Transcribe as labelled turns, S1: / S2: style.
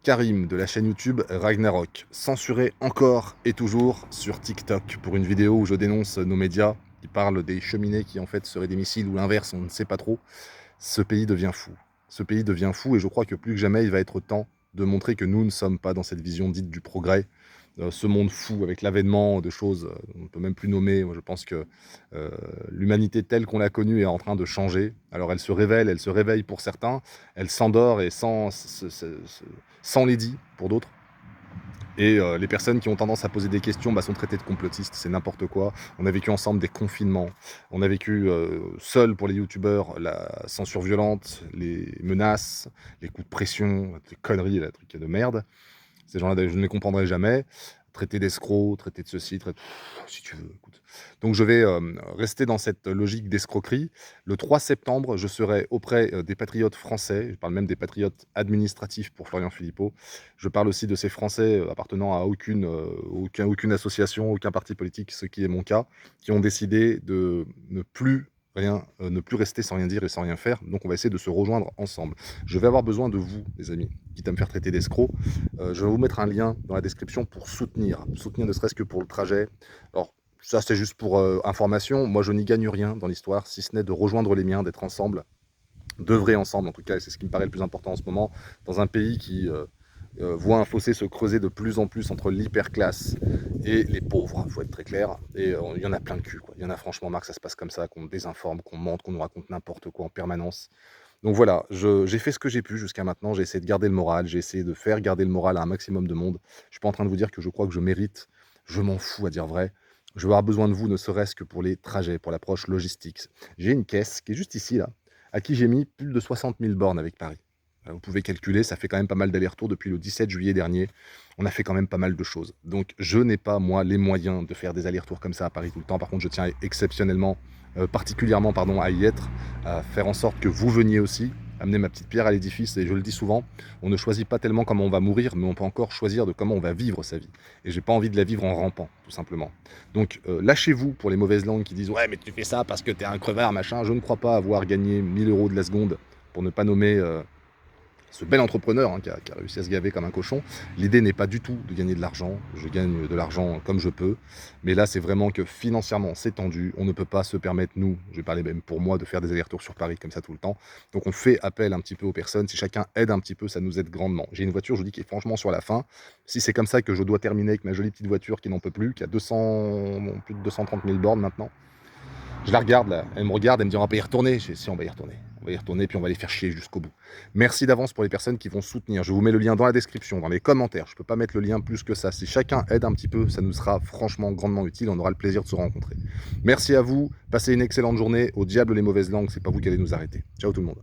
S1: Karim de la chaîne YouTube Ragnarok, censuré encore et toujours sur TikTok pour une vidéo où je dénonce nos médias qui parlent des cheminées qui en fait seraient des missiles ou l'inverse, on ne sait pas trop. Ce pays devient fou. Ce pays devient fou et je crois que plus que jamais il va être temps de montrer que nous ne sommes pas dans cette vision dite du progrès, ce monde fou avec l'avènement de choses on ne peut même plus nommer. Moi, je pense que l'humanité telle qu'on l'a connue est en train de changer. Alors elle se réveille pour certains, elle s'endort et sans les dit pour d'autres. Et les personnes qui ont tendance à poser des questions sont traitées de complotistes, c'est n'importe quoi. On a vécu ensemble des confinements, on a vécu seul pour les youtubeurs la censure violente, les menaces, les coups de pression, les conneries, les trucs de merde. Ces gens-là, je ne les comprendrai jamais. Traiter d'escrocs, traiter de ceci, si tu veux, écoute. Donc je vais rester dans cette logique d'escroquerie. Le 3 septembre, je serai auprès des patriotes français. Je parle même des patriotes administratifs pour Florian Philippot. Je parle aussi de ces Français appartenant à aucune association, aucun parti politique, ce qui est mon cas, qui ont décidé de ne plus rester sans rien dire et sans rien faire. Donc on va essayer de se rejoindre ensemble. Je vais avoir besoin de vous, les amis, quitte à me faire traiter d'escroc. Je vais vous mettre un lien dans la description pour soutenir ne serait-ce que pour le trajet. Alors ça c'est juste pour information, moi je n'y gagne rien dans l'histoire, si ce n'est de rejoindre les miens, d'être ensemble, d'œuvrer ensemble en tout cas, et c'est ce qui me paraît le plus important en ce moment, dans un pays qui voit un fossé se creuser de plus en plus entre l'hyperclasse et les pauvres, il faut être très clair, et il y en a plein le cul, quoi. Il y en a franchement marre que ça se passe comme ça, qu'on désinforme, qu'on mente, qu'on nous raconte n'importe quoi en permanence. Donc voilà, j'ai fait ce que j'ai pu jusqu'à maintenant, j'ai essayé de garder le moral, j'ai essayé de faire garder le moral à un maximum de monde. Je suis pas en train de vous dire que je crois que je mérite, je m'en fous à dire vrai. Je vais avoir besoin de vous, ne serait-ce que pour les trajets, pour l'approche logistique. J'ai une caisse qui est juste ici, là, à qui j'ai mis plus de 60 000 bornes avec Paris. Vous pouvez calculer, ça fait quand même pas mal d'allers-retours depuis le 17 juillet dernier. On a fait quand même pas mal de choses. Donc je n'ai pas, moi, les moyens de faire des allers-retours comme ça à Paris tout le temps. Par contre, je tiens exceptionnellement, particulièrement, pardon, à y être, à faire en sorte que vous veniez aussi, amener ma petite pierre à l'édifice. Et je le dis souvent, on ne choisit pas tellement comment on va mourir, mais on peut encore choisir de comment on va vivre sa vie. Et j'ai pas envie de la vivre en rampant, tout simplement. Donc lâchez-vous pour les mauvaises langues qui disent « Ouais, mais tu fais ça parce que t'es un crevard, machin ». Je ne crois pas avoir gagné 1000 € de la seconde, pour ne pas nommer ce bel entrepreneur qui a réussi à se gaver comme un cochon. L'idée n'est pas du tout de gagner de l'argent, je gagne de l'argent comme je peux, mais là c'est vraiment que financièrement c'est tendu, on ne peut pas se permettre, nous, je vais parler même pour moi, de faire des allers-retours sur Paris comme ça tout le temps, donc on fait appel un petit peu aux personnes, si chacun aide un petit peu, ça nous aide grandement. J'ai une voiture, je vous dis, qui est franchement sur la fin, si c'est comme ça que je dois terminer avec ma jolie petite voiture qui n'en peut plus, qui a plus de 230 000 bornes maintenant, je la regarde là, elle me regarde, elle me dit on va pas y retourner. Je dis si, on va y retourner. On va y retourner puis on va les faire chier jusqu'au bout. Merci d'avance pour les personnes qui vont soutenir. Je vous mets le lien dans la description, dans les commentaires. Je peux pas mettre le lien plus que ça. Si chacun aide un petit peu, ça nous sera franchement grandement utile. On aura le plaisir de se rencontrer. Merci à vous. Passez une excellente journée. Au diable les mauvaises langues, c'est pas vous qui allez nous arrêter. Ciao tout le monde.